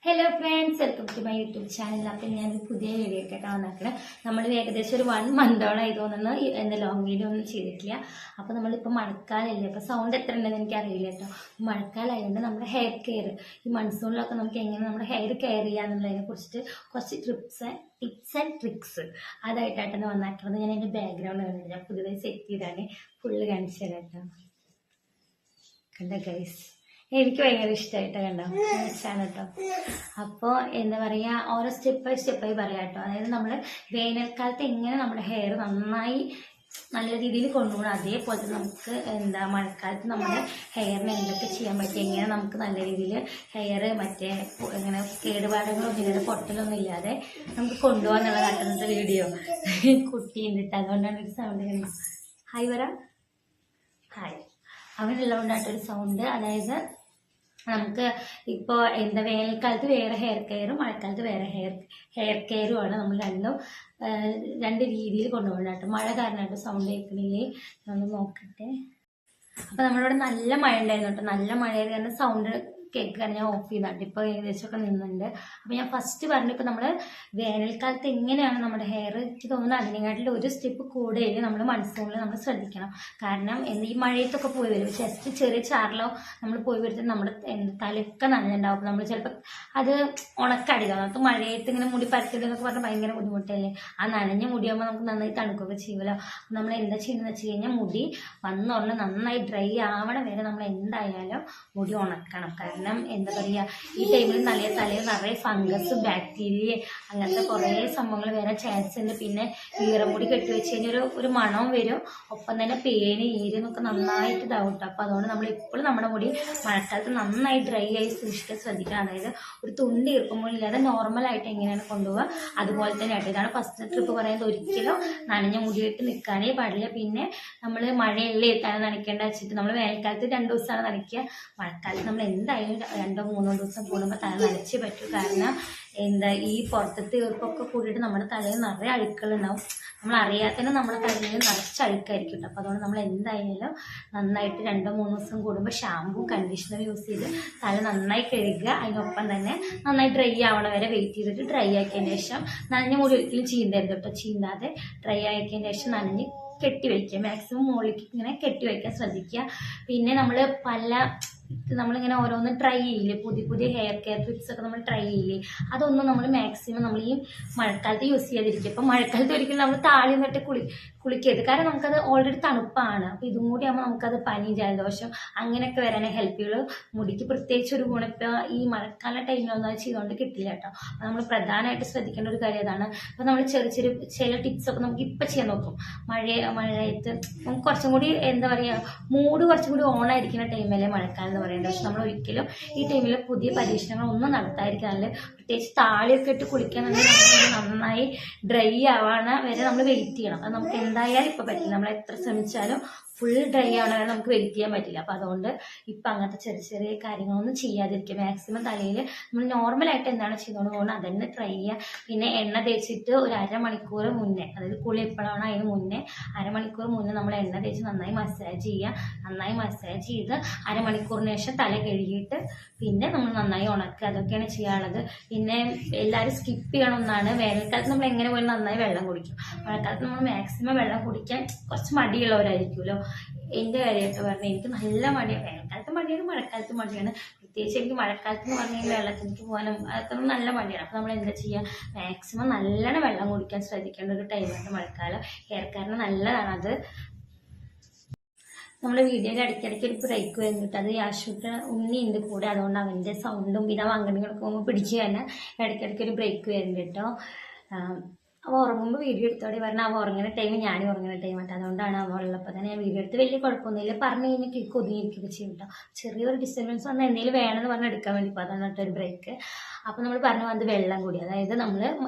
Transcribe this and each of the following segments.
Hello friends, welcome to my YouTube channel. അപ്പം ഞാനൊരു പുതിയ വീഡിയോ ആയിട്ടാണ് വന്നിരിക്കുന്നത്. നമ്മൾ ഏകദേശം ഒരു 1 മന്തോളം ആയി തോന്നുന്നു എൻ്റെ ലോങ് വീഡിയോ ഒന്നും ചെയ്തിട്ടില്ല. അപ്പോൾ നമ്മളിപ്പോൾ മഴക്കാലമല്ലേ, അപ്പോൾ സൗണ്ട് എത്ര ഉണ്ടെന്ന് എനിക്കറിയില്ല കേട്ടോ. മഴക്കാലമായതുകൊണ്ട് നമ്മുടെ ഹെയർ കെയർ, ഈ മൺസൂണിലൊക്കെ നമുക്ക് എങ്ങനെ നമ്മുടെ ഹെയർ കെയർ ചെയ്യാന്നുള്ളതിനെ കുറിച്ചിട്ട് കുറച്ച് ടിപ്സ് ആൻഡ് ട്രിക്സ് അതായിട്ടാണ് വന്നിട്ടുള്ളത്. ഞാൻ എൻ്റെ ബാക്ക്ഗ്രൗണ്ട് കണ്ടില്ല, പുതിയതായി സെറ്റ് ചെയ്താണ് ഫുള്ള് കാണിച്ചു തരാം കേട്ടോ. കണ്ട ഗൈസ്, എനിക്ക് ഭയങ്കര ഇഷ്ടമായിട്ട് കണ്ടോ വെച്ചാണ് കേട്ടോ. അപ്പോൾ എന്താ പറയുക, ഓരോ സ്റ്റെപ്പായി പറയാം കേട്ടോ. അതായത് നമ്മൾ വേനൽക്കാലത്ത് എങ്ങനെ നമ്മുടെ ഹെയർ നന്നായി നല്ല രീതിയിൽ കൊണ്ടുപോകണം, അതേപോലെ തന്നെ നമുക്ക് മഴക്കാലത്ത് നമ്മുടെ ഹെയറിന് എന്തൊക്കെ ചെയ്യാൻ പറ്റും, എങ്ങനെ നമുക്ക് നല്ല രീതിയിൽ ഹെയർ ഇങ്ങനെ കേടുപാടുകളൊന്നും ഇല്ലാതെ പൊട്ടലൊന്നും ഇല്ലാതെ നമുക്ക് കൊണ്ടുപോകാന്നുള്ള കാട്ടുന്നത് വീഡിയോ. കുട്ടിയുണ്ട്, അതുകൊണ്ടാണ് ഒരു സൗണ്ട് കണ്ടത്. ഹായ് വരാം, ഹായ്. അവനുള്ളതുകൊണ്ടായിട്ടൊരു സൗണ്ട്. അതായത് നമുക്ക് ഇപ്പോൾ വേനൽക്കാലത്ത് വേറെ ഹെയർ കെയറും മഴക്കാലത്ത് വേറെ ഹെയർ കെയറുമാണ്. നമ്മൾ രണ്ട് രീതിയിൽ കൊണ്ടുപോകണം കേട്ടോ. മഴ കാരണമായിട്ട് സൗണ്ട് കേൾക്കണില്ലേ, ഒന്ന് നോക്കട്ടെ. അപ്പോൾ നമ്മളിവിടെ നല്ല മഴ ഉണ്ടായിരുന്നു കേട്ടോ. നല്ല മഴയായത് കാരണം സൗണ്ട് കേൾക്കുകയാണ്. ഞാൻ ഓഫ് ചെയ്താട്ട് ഇപ്പോൾ ഏകദേശമൊക്കെ നിന്നുണ്ട്. അപ്പോൾ ഞാൻ ഫസ്റ്റ് പറഞ്ഞു, ഇപ്പോൾ നമ്മൾ വേനൽക്കാലത്ത് എങ്ങനെയാണ് നമ്മുടെ ഹെയർ, എനിക്ക് തോന്നുന്നു അതിനെക്കാട്ടിൽ ഒരു സ്റ്റെപ്പ് കൂടുതൽ നമ്മൾ മൺസൂണിൽ നമ്മൾ ശ്രദ്ധിക്കണം. കാരണം ഈ മഴയത്തൊക്കെ പോയി വരും, ജസ്റ്റ് ചെറിയ ചാറിലോ നമ്മൾ പോയി വരുന്നത് നമ്മുടെ തലയൊക്കെ നനഞ്ഞുണ്ടാവും. നമ്മൾ ചിലപ്പോൾ അത് ഉണക്കടിക്കണം. നമുക്ക് മഴയത്ത് ഇങ്ങനെ മുടി പരത്തില്ലെന്നൊക്കെ പറഞ്ഞാൽ ഭയങ്കര ബുദ്ധിമുട്ടല്ലേ. ആ നനഞ്ഞ മുടിയാകുമ്പോൾ നമുക്ക് നന്നായി തണുക്കുകയൊക്കെ ചെയ്യുമല്ലോ. നമ്മൾ എന്താ ചെയ്യുന്നതെന്ന് വെച്ച് കഴിഞ്ഞാൽ മുടി വന്നുടനെ നന്നായി ഡ്രൈ ആവണ വരെ നമ്മൾ എന്തായാലും മുടി ഉണക്കണം. കാരണം എന്താ പറയുക, ഈ ടൈമിൽ തലയിൽ നിറയെ ഫംഗസ്, ബാക്ടീരിയ, അങ്ങനത്തെ കുറേ സംഭവങ്ങൾ വരാൻ ചാൻസ് ഉണ്ട്. പിന്നെ ഈറമുടി കെട്ടിവെച്ച് കഴിഞ്ഞാൽ ഒരു മണവും വരും, ഒപ്പം തന്നെ പേന് ഈരെന്നൊക്കെ നന്നായിട്ട് ഇതാവും. അപ്പോൾ അതുകൊണ്ട് നമ്മൾ എപ്പോഴും നമ്മുടെ മുടി മഴക്കാലത്ത് നന്നായി ഡ്രൈ ആയി സൂക്ഷിക്കാൻ ശ്രദ്ധിക്കുക. അതായത് ഒരു തുണ്ട് ഈർക്കുമ്പോൾ ഇല്ലാതെ നോർമലായിട്ട് എങ്ങനെയാണ് കൊണ്ടുപോകുക അതുപോലെ തന്നെ ആയിട്ട്. ഇതാണ് ഫസ്റ്റ് ട്രിപ്പ് പറയുന്നത്. ഒരിക്കലും നനഞ്ഞ മുടിയിട്ട് നിൽക്കാനേ പാടില്ല. പിന്നെ നമ്മൾ മഴയല്ലേ എത്താൻ നനയ്ക്കേണ്ട വെച്ചിട്ട് നമ്മൾ വേനൽക്കാലത്ത് 2 ദിവസമാണ് നനയ്ക്കുക. മഴക്കാലത്ത് നമ്മൾ എന്തായാലും 2-3 ദിവസം കൂടുമ്പോൾ തല നനച്ചേ പറ്റൂ. കാരണം ഈ പുറത്തത്തെ ഈർപ്പൊക്കെ കൂടിയിട്ട് നമ്മുടെ തലയിൽ നിറയെ അഴുക്കളുണ്ടാവും. നമ്മൾ അറിയാത്തന്നെ നമ്മുടെ തലയിൽ നിറച്ച് അഴുക്കായിരിക്കും കേട്ടോ. അപ്പോൾ അതുകൊണ്ട് നമ്മൾ എന്തായാലും നന്നായിട്ട് 2-3 ദിവസം കൂടുമ്പോൾ ഷാമ്പൂ കണ്ടീഷണർ യൂസ് ചെയ്ത് തല നന്നായി കഴുകുക. അതിനൊപ്പം തന്നെ നന്നായി ഡ്രൈ ആവണ വരെ വെയിറ്റ് ചെയ്തിട്ട് ഡ്രൈ ആക്കിയതിന് ശേഷം നനഞ്ഞ മുടി ഒരിക്കലും ചീന്തരുത് കേട്ടോ. ചീന്താതെ ഡ്രൈ ആക്കിയതിന് ശേഷം നനഞ്ഞ് കെട്ടിവയ്ക്കുക. മാക്സിമം മുകളിലേക്ക് ഇങ്ങനെ കെട്ടിവയ്ക്കാൻ ശ്രദ്ധിക്കുക. പിന്നെ നമ്മളിങ്ങനെ ഓരോന്ന് ട്രൈ ചെയ്യില്ലേ, പുതിയ ഹെയർ കെയർ ട്രിക്സ് ഒക്കെ നമ്മൾ ട്രൈ ചെയ്യില്ലേ, അതൊന്നും നമ്മൾ മാക്സിമം നമ്മൾ ഈ മഴക്കാലത്ത് യൂസ് ചെയ്യാതിരിക്കും. ഇപ്പം മഴക്കാലത്ത് ഒരിക്കലും നമ്മൾ താഴെ നിന്നിട്ട് കുളിക്കരുത്. കാരണം നമുക്കത് ഓൾറെഡി തണുപ്പാണ്. അപ്പോൾ ഇതും കൂടി ആകുമ്പോൾ നമുക്കത് പനി, ജലദോഷം അങ്ങനെയൊക്കെ വരാനേ ഹെൽപ്പ് ചെയ്യുള്ളൂ. മുടിക്ക് പ്രത്യേകിച്ച് ഒരു ഗുണം ഇപ്പോൾ ഈ മഴക്കാല ടൈമിലൊന്നും അത് ചെയ്തുകൊണ്ട് കിട്ടില്ല കേട്ടോ. അപ്പോൾ നമ്മൾ പ്രധാനമായിട്ട് ശ്രദ്ധിക്കേണ്ട ഒരു കാര്യം അതാണ്. അപ്പോൾ നമ്മൾ ചില ടിപ്സൊക്കെ നമുക്ക് ഇപ്പം ചെയ്യാൻ നോക്കും. മഴയത്ത് നമുക്ക് കുറച്ചും കൂടി എന്താ പറയുക, മൂഡ് കുറച്ചും കൂടി ഓണായിരിക്കുന്ന ടൈമല്ലേ മഴക്കാലം എന്ന് പറയുന്നത്. പക്ഷെ നമ്മൾ ഒരിക്കലും ഈ ടൈമിൽ പുതിയ പരീക്ഷണങ്ങളൊന്നും നടത്താതിരിക്കാനല്ല. പ്രത്യേകിച്ച് താളിയൊക്കെ ഇട്ട് കുളിക്കാന്നുണ്ടെങ്കിൽ നമ്മൾ നന്നായി ഡ്രൈ ആവാണ വരെ നമ്മൾ വെയിറ്റ് ചെയ്യണം. അത് നമുക്ക് എന്തായാലും ഇപ്പം പറ്റില്ല. നമ്മൾ എത്ര ശ്രമിച്ചാലും ഫുൾ ഡ്രൈ ആവണ വരെ നമുക്ക് വെയിറ്റ് ചെയ്യാൻ പറ്റില്ല. അപ്പോൾ അതുകൊണ്ട് ഇപ്പം അങ്ങനത്തെ ചെറിയ കാര്യങ്ങളൊന്നും ചെയ്യാതിരിക്കുക. മാക്സിമം തലയിൽ നമ്മൾ നോർമലായിട്ട് എന്താണ് ചെയ്തുകൊണ്ട് പോകുന്നത് അതന്നെ ട്രൈ ചെയ്യുക. പിന്നെ എണ്ണ തേച്ചിട്ട് ഒരു അരമണിക്കൂർ മുന്നേ, അതായത് കുളി എപ്പോഴാണോ അതിന് മുന്നേ അരമണിക്കൂർ മുന്നേ നമ്മൾ എണ്ണ തേച്ച് നന്നായി മസാജ് ചെയ്യുക. നന്നായി മസാജ് ചെയ്ത് അരമണിക്കൂറിന് ശേഷം തല കഴുകിയിട്ട് പിന്നെ നമ്മൾ നന്നായി ഉണക്കുക. അതൊക്കെയാണ് ചെയ്യാനുള്ളത്. പിന്നെ എല്ലാവരും സ്കിപ്പ് ചെയ്യണമെന്നാണ്, വേനൽക്കാലത്ത് നമ്മൾ എങ്ങനെ പോലും നന്നായി വെള്ളം കുടിക്കും. മഴക്കാലത്ത് നമ്മൾ മാക്സിമം വെള്ളം കുടിക്കാൻ കുറച്ച് മടിയുള്ളവരായിരിക്കുമല്ലോ. എൻ്റെ കാര്യമായിട്ട് പറഞ്ഞാൽ എനിക്ക് നല്ല മടിയാണ്. വേനൽക്കാലത്ത് മടിയാണ്, മഴക്കാലത്ത് മടിയാണ്. പ്രത്യേകിച്ച് എനിക്ക് മഴക്കാലത്ത് എന്ന് പറഞ്ഞു കഴിഞ്ഞാൽ വെള്ളത്തിലേക്ക് പോകാനും അതൊക്കെ നല്ല മടിയാണ്. അപ്പോൾ നമ്മൾ എന്താ ചെയ്യുക, മാക്സിമം നല്ലോണം വെള്ളം കുടിക്കാൻ ശ്രദ്ധിക്കേണ്ട ഒരു ടൈമാണ് മഴക്കാലം. ഹെയർക്കാരന് നല്ലതാണ് അത്. നമ്മുടെ വീഡിയോയിൽ ഇടയ്ക്കിടയ്ക്ക് ഒരു ബ്രേക്ക് വരുന്നിട്ട് അത് യാശുട്ട് ഉണ്ണിയുണ്ട് കൂടെ, അതുകൊണ്ട് അവൻ്റെ സൗണ്ടും പിന്നെ വാങ്ങണികളൊക്കെ പോകുമ്പോൾ പിടിച്ച് തന്നെ ഇടയ്ക്കിടയ്ക്ക് ഒരു ബ്രേക്ക് വരുന്നുണ്ട് കേട്ടോ. അവ ഉറങ്ങുമ്പോൾ വീഡിയോ എടുത്തോടെ പറഞ്ഞാൽ അവ ഉറങ്ങുന്ന ടൈം ഞാനും ഉറങ്ങുന്ന ടൈമായിട്ട്. അതുകൊണ്ടാണ് അവ ഉള്ളപ്പോൾ തന്നെ ഞാൻ വീഡിയോ എടുത്ത്. വലിയ കുഴപ്പമൊന്നുമില്ല, പറഞ്ഞു കഴിഞ്ഞാൽ കേക്ക് ഒതുങ്ങിയിരിക്കുകയൊക്കെ ചെയ്യും കേട്ടോ. ചെറിയൊരു ഡിസ്റ്റർബൻസ് വന്നാൽ എന്തെങ്കിലും വേണമെന്ന് പറഞ്ഞാൽ എടുക്കാൻ വേണ്ടി ഇപ്പോൾ അതാണ് കേട്ടോ ഒരു ബ്രേക്ക്. അപ്പോൾ നമ്മൾ പറഞ്ഞു വന്നത് വെള്ളം കൂടി, അതായത് നമ്മൾ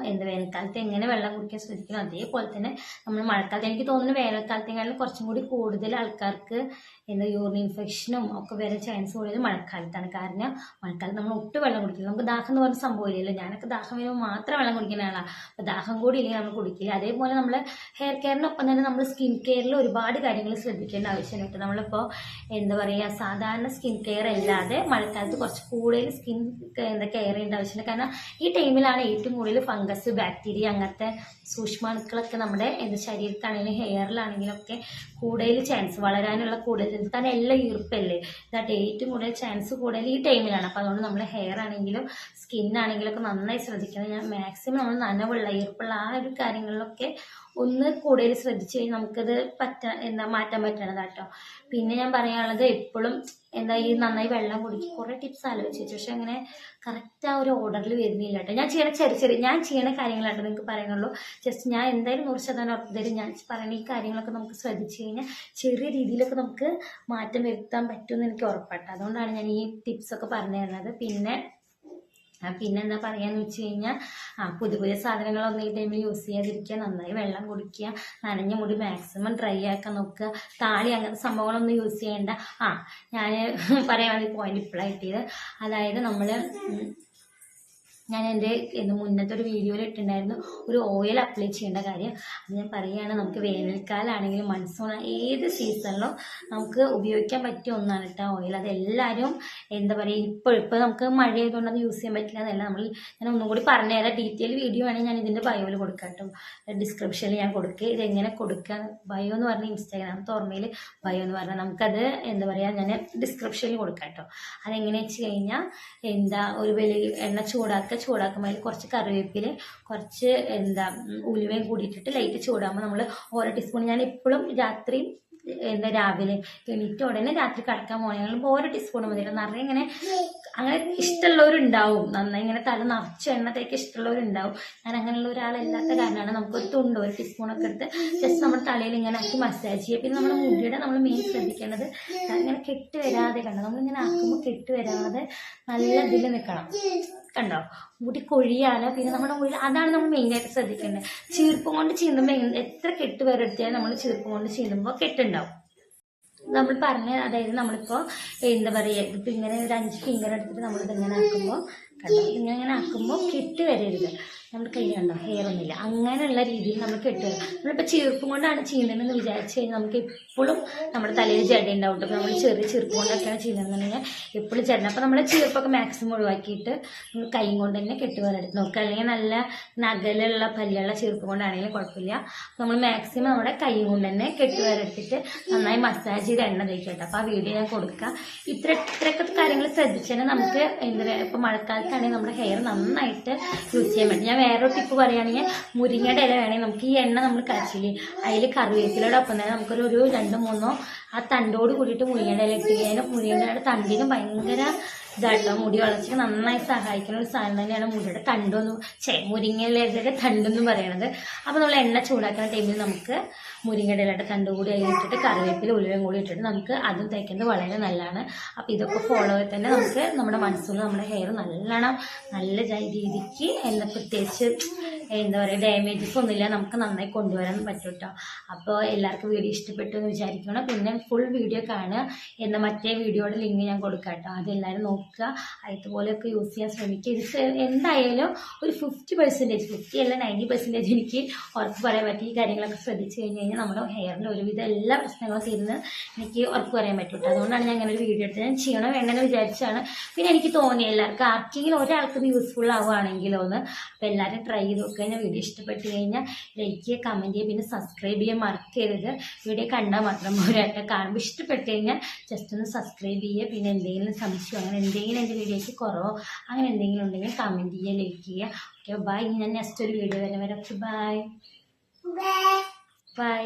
വേനൽക്കാലത്ത് എങ്ങനെ വെള്ളം കുടിക്കാൻ ശ്രദ്ധിക്കണം അതേപോലെ തന്നെ നമ്മൾ മഴക്കാലത്ത്, എനിക്ക് തോന്നുന്നു വേനൽക്കാലത്തേക്കാളും കുറച്ചും കൂടി കൂടുതൽ ആൾക്കാർക്ക് യൂറിൻ ഇൻഫെക്ഷനും ഒക്കെ വരാൻ ചാൻസ് കൂടുതൽ മഴക്കാലത്താണ്. കാരണം മഴക്കാലത്ത് നമ്മൾ ഒട്ടും വെള്ളം കുടിക്കില്ല. നമുക്ക് ദാഹം എന്ന് പറഞ്ഞ സംഭവമില്ലല്ലോ. ഞാനൊക്കെ ദാഹം വരുമ്പോൾ മാത്രം വെള്ളം കുടിക്കുന്ന ആളാണ്. അപ്പോൾ ദാഹം കൂടി ഇല്ലെങ്കിൽ നമ്മൾ കുടിക്കില്ല. അതേപോലെ നമ്മൾ ഹെയർ കെയറിനൊപ്പം തന്നെ നമ്മൾ സ്കിൻ കെയറിൽ ഒരുപാട് കാര്യങ്ങൾ ശ്രദ്ധിക്കേണ്ട ആവശ്യമുണ്ട്. നമ്മളിപ്പോൾ എന്താ പറയുക, സാധാരണ സ്കിൻ കെയർ അല്ലാതെ മഴക്കാലത്ത് കുറച്ച് കൂടുതൽ സ്കിൻ കെയർ ചെയ്യേണ്ട ആവശ്യമുണ്ട്. കാരണം ഈ ടൈമിലാണ് ഏറ്റവും കൂടുതൽ ഫംഗസ്, ബാക്ടീരിയ, അങ്ങനത്തെ സൂക്ഷ്മാണുക്കളൊക്കെ നമ്മുടെ ശരീരത്താണെങ്കിലും ഹെയറിലാണെങ്കിലും ഒക്കെ കൂടുതൽ ചാൻസ് വളരാനുള്ള കൂടുതൽ, കാരണം എല്ലാം ഈർപ്പല്ലേ, ഇതായിട്ട് ഏറ്റവും കൂടുതൽ ചാൻസ് കൂടുതൽ ഈ ടൈമിലാണ്. അപ്പോൾ അതുകൊണ്ട് നമ്മൾ ഹെയർ ആണെങ്കിലും സ്കിന്നാണെങ്കിലും ഒക്കെ നന്നായി ശ്രദ്ധിക്കണം. ഞാൻ മാക്സിമം നമ്മൾ നനവുള്ള ഈർപ്പുള്ള ആ ഒരു കാര്യങ്ങളിലൊക്കെ ഒന്ന് കൂടുതൽ ശ്രദ്ധിച്ചു കഴിഞ്ഞാൽ നമുക്കത് മാറ്റാൻ പറ്റണതാട്ടോ. പിന്നെ ഞാൻ പറയാനുള്ളത് എപ്പോഴും ഈ നന്നായി വെള്ളം കുടിക്കും. കുറേ ടിപ്സ് ആലോചിച്ചു വെച്ചു, പക്ഷെ അങ്ങനെ കറക്റ്റ് ആ ഒരു ഓർഡറിൽ വരുന്നില്ല കേട്ടോ. ഞാൻ ചെയ്യണ കാര്യങ്ങളാട്ടോ നിങ്ങൾക്ക് പറയുന്നുള്ളൂ. ജസ്റ്റ് ഞാൻ എന്തായാലും 100% ഉറപ്പ് തരും. ഞാൻ പറയുന്ന ഈ കാര്യങ്ങളൊക്കെ നമുക്ക് ശ്രദ്ധിച്ചു കഴിഞ്ഞാൽ ചെറിയ രീതിയിലൊക്കെ നമുക്ക് മാറ്റം വരുത്താൻ പറ്റുമെന്ന് എനിക്ക് ഉറപ്പാട്ടോ. അതുകൊണ്ടാണ് ഞാൻ ഈ ടിപ്സൊക്കെ പറഞ്ഞു തരുന്നത്. പിന്നെ എന്താ പറയാന്ന് വെച്ച് കഴിഞ്ഞാൽ പുതിയ സാധനങ്ങളൊന്നും ഈ ടൈമിൽ യൂസ് ചെയ്യാതിരിക്കുക, നന്നായി വെള്ളം കുടിക്കുക, നനഞ്ഞ മുടി മാക്സിമം ഡ്രൈ ആക്കാൻ നോക്കുക, താളി അങ്ങനത്തെ സംഭവങ്ങളൊന്നും യൂസ് ചെയ്യേണ്ട. ഞാൻ പറയാൻ വേണ്ടി പോയിന്റ് ഇപ്പോഴായിട്ടത്, അതായത് ഞാൻ എൻ്റെ മുന്നത്തെ ഒരു വീഡിയോയിൽ ഇട്ടിട്ടുണ്ടായിരുന്നു ഒരു ഓയിൽ അപ്ലൈ ചെയ്യേണ്ട കാര്യം. അത് ഞാൻ പറയുകയാണ്, നമുക്ക് വേനൽക്കാലാണെങ്കിലും മൺസൂൺ ഏത് സീസണിലും നമുക്ക് ഉപയോഗിക്കാൻ പറ്റിയ ഒന്നാണ് കേട്ടോ ഓയിൽ. അതെല്ലാവരും എന്താ പറയുക, ഇപ്പോൾ നമുക്ക് മഴ ആയതുകൊണ്ട് അത് യൂസ് ചെയ്യാൻ പറ്റില്ല എന്നല്ല. ഞാൻ ഒന്നും കൂടി പറഞ്ഞുതരാം, ഡീറ്റെയിൽ വീഡിയോ ആണെങ്കിൽ ഞാൻ ഇതിൻ്റെ ബയോയിൽ കൊടുക്കാം കേട്ടോ, ഡിസ്ക്രിപ്ഷനിൽ ഞാൻ കൊടുക്കുക. ഇതെങ്ങനെ കൊടുക്കുക, ബയോ എന്ന് പറഞ്ഞ ഇൻസ്റ്റാഗ്രാം ഓർമ്മയിൽ ബയോ എന്ന് പറഞ്ഞാൽ നമുക്കത് എന്താ പറയുക, ഞാൻ ഡിസ്ക്രിപ്ഷനിൽ കൊടുക്കാം കേട്ടോ. അതെങ്ങനെ വെച്ച് കഴിഞ്ഞാൽ ഒരു വലിയ എണ്ണ ചൂടാക്കുമ്പോൾ അതിൽ കുറച്ച് കറിവേപ്പില, കുറച്ച് ഉലുവയും കൂടിയിട്ടിട്ട് ലൈറ്റ് ചൂടാകുമ്പോൾ നമ്മൾ ഓരോ ടീസ്പൂൺ, ഞാൻ എപ്പോഴും രാത്രി രാവിലെ എണീറ്റ ഉടനെ രാത്രി കിടക്കാൻ പോകുമ്പോൾ ഓരോ ടീസ്പൂൺ മതി. നിറയെ ഇങ്ങനെ അങ്ങനെ ഇഷ്ടമുള്ളവരുണ്ടാവും, നന്നായി ഇങ്ങനെ തല നിറച്ച് എണ്ണ തേക്ക് ഇഷ്ടമുള്ളവരുണ്ടാവും. ഞാൻ അങ്ങനെയുള്ള ഒരാളല്ലാത്ത കാരണമാണ് നമുക്കൊരു തുണ്ട് 1 ടീസ്പൂണൊക്കെ എടുത്ത് ജസ്റ്റ് നമ്മുടെ തലയിൽ ഇങ്ങനെ ആക്കി മസാജ് ചെയ്യുക. പിന്നെ നമ്മുടെ മുടിയുടെ നമ്മൾ മെയിൻ ശ്രദ്ധിക്കേണ്ടത് ഇങ്ങനെ കെട്ട് വരാതെ, കണ്ടോ നമ്മളിങ്ങനെ ആക്കുമ്പോൾ കെട്ട് വരാതെ നല്ല ഇതിൽ നിൽക്കണം, കണ്ടോ മുടി കൊഴിയാലോ. പിന്നെ നമ്മുടെ മുടി അതാണ് നമ്മൾ മെയിനായിട്ട് ശ്രദ്ധിക്കേണ്ടത്. ചീർപ്പം കൊണ്ട് ചീന്തുമ്പോൾ എത്ര കെട്ട് വരെ എടുത്താലും നമ്മൾ ചീർപ്പം കൊണ്ട് ചീന്തുമ്പോൾ കെട്ടുണ്ടാവും. നമ്മൾ അതായത് നമ്മളിപ്പോൾ എന്താ പറയുക, ഇപ്പം ഇങ്ങനെ ഒരു 5 ഫിംഗർ എടുത്തിട്ട് നമ്മളിതിങ്ങനെ ആക്കുമ്പോൾ കണ്ടോ, ഇങ്ങനെ ആക്കുമ്പോൾ കെട്ട് വരരുത്. നമ്മുടെ കയ്യിൽ കണ്ടോ ഹെയർ ഒന്നുമില്ല, അങ്ങനെയുള്ള രീതിയിൽ നമ്മൾ കെട്ടുക. നമ്മളിപ്പോൾ ചീർപ്പം കൊണ്ടാണ് ചെയ്യുന്നതെന്ന് വിചാരിച്ചു കഴിഞ്ഞാൽ നമുക്ക് എപ്പോഴും നമ്മുടെ തലയിൽ ജട ഉണ്ടാവും. അപ്പോൾ നമ്മൾ ചെറിയ ചീർപ്പ് കൊണ്ടൊക്കെയാണ് ചെയ്യുന്നതെന്നുണ്ടെങ്കിൽ എപ്പോഴും ജട. അപ്പോൾ നമ്മൾ ചീർപ്പൊക്കെ മാക്സിമം ഒഴിവാക്കിയിട്ട് നമ്മൾ കൈ കൊണ്ട് തന്നെ കെട്ടുവാനെടുത്ത് നോക്കുക. അല്ലെങ്കിൽ നല്ല നഗലുള്ള പല്ലുള്ള ചീർപ്പ് കൊണ്ടാണെങ്കിലും കുഴപ്പമില്ല. നമ്മൾ മാക്സിമം നമ്മുടെ കൈ കൊണ്ട് തന്നെ കെട്ടുവാനെടുത്തിട്ട് നന്നായി മസാജ് ചെയ്ത് എണ്ണ തേക്കുക കേട്ടോ. അപ്പോൾ ആ വീഡിയോ ഞാൻ കൊടുക്കാം. ഇത്രയൊക്കെ കാര്യങ്ങൾ ശ്രദ്ധിച്ചാൽ നമുക്ക് എന്താ പറയുക, ഇപ്പോൾ മഴക്കാലത്താണെങ്കിൽ നമ്മുടെ ഹെയർ നന്നായിട്ട് യൂസ് ചെയ്യാൻ പറ്റും. ഞാൻ വേറൊരു ടിപ്പ് പറയുകയാണെങ്കിൽ മുരിങ്ങയുടെ ഇല വേണമെങ്കിൽ നമുക്ക് ഈ എണ്ണ നമ്മൾ കാച്ചില്ലേ, അതിൽ കറിവേപ്പിലയുടെ ഒപ്പം തന്നെ നമുക്കൊരു 2-3 ആ തണ്ടോട് കൂടിയിട്ട് മുരിങ്ങയുടെ ഇല ഇട്ടുകഴിഞ്ഞാൽ മുരിങ്ങയുടെ തണ്ടിനും ഭയങ്കര ഇതാട്ടോ, മുടി വളർച്ചയ്ക്ക് നന്നായി സഹായിക്കുന്ന ഒരു സാധനം തന്നെയാണ് മുടിയുടെ മുരിങ്ങയിലയുടെ തണ്ടെന്ന് പറയണത്. അപ്പോൾ നമ്മൾ എണ്ണ ചൂടാക്കുന്ന ടൈമിൽ നമുക്ക് മുരിങ്ങയുടെ ഇലയുടെ തണ്ട് കൂടി അതിലിട്ടിട്ട് കറിവേപ്പില ഉലുവയും കൂടി ഇട്ടിട്ട് നമുക്ക് അതും തേക്കുന്നത് വളരെ നല്ലതാണ്. അപ്പോൾ ഇതൊക്കെ ഫോളോ ചെയ്ത് തന്നെ നമുക്ക് നമ്മുടെ മനസ്സിൽ നമ്മുടെ ഹെയർ നല്ല രീതിക്ക് പ്രത്യേകിച്ച് എന്താ പറയുക ഡാമേജസ് ഒന്നുമില്ല, നമുക്ക് നന്നായി കൊണ്ടുവരാൻ പറ്റും കേട്ടോ. അപ്പോൾ എല്ലാവർക്കും വീഡിയോ ഇഷ്ടപ്പെട്ടു എന്ന് വിചാരിക്കണം. പിന്നെ ഫുൾ വീഡിയോ കാണുക മറ്റേ വീഡിയോയുടെ ലിങ്ക് ഞാൻ കൊടുക്കാം കേട്ടോ. അതെല്ലാവരും നോക്കുക, അതുപോലെയൊക്കെ യൂസ് ചെയ്യാൻ ശ്രമിക്കുക. ഇത് എന്തായാലും ഒരു 50%, 50 അല്ല 90% എനിക്ക് ഉറപ്പ് പറയാൻ പറ്റും. ഈ കാര്യങ്ങളൊക്കെ ശ്രദ്ധിച്ചു കഴിഞ്ഞാൽ നമ്മുടെ ഹെയറിൻ്റെ ഒരുവിധം എല്ലാ പ്രശ്നങ്ങളും തീരുന്നത് എനിക്ക് ഉറപ്പ് പറയാൻ പറ്റും കേട്ടോ. അതുകൊണ്ടാണ് ഞാൻ അങ്ങനെ ഒരു വീഡിയോ എടുത്ത് ഞാൻ ചെയ്യണം വേണ്ടെന്ന് വിചാരിച്ചാണ്. പിന്നെ എനിക്ക് തോന്നി എല്ലാവർക്കും ആർക്കെങ്കിലും ഒരാൾക്കും യൂസ്ഫുൾ ആവുകയാണെങ്കിലോ എന്ന്. അപ്പോൾ എല്ലാവരും ട്രൈ ചെയ്ത് നോക്കുക. ഞാൻ വീഡിയോ ഇഷ്ടപ്പെട്ട് കഴിഞ്ഞാൽ ലൈക്ക് ചെയ്യുക, കമൻറ്റ് ചെയ്യുക, പിന്നെ സബ്സ്ക്രൈബ് ചെയ്യാൻ മറക്കരുത്. വീഡിയോ കണ്ടാൽ മാത്രം പോരാട്ടോ, കാണുമ്പോൾ ഇഷ്ടപ്പെട്ട് കഴിഞ്ഞാൽ ജസ്റ്റ് ഒന്ന് സബ്സ്ക്രൈബ് ചെയ്യുക. പിന്നെ എന്തെങ്കിലും സംശയം അങ്ങനെ എന്തെങ്കിലും എൻ്റെ വീഡിയോയ്ക്ക് കുറവോ അങ്ങനെ എന്തെങ്കിലും ഉണ്ടെങ്കിൽ കമൻറ്റ് ചെയ്യുക, ലൈക്ക് ചെയ്യുക. Okay bye. ഞാൻ നെക്സ്റ്റ് ഒരു വീഡിയോ വരെ. Okay bye.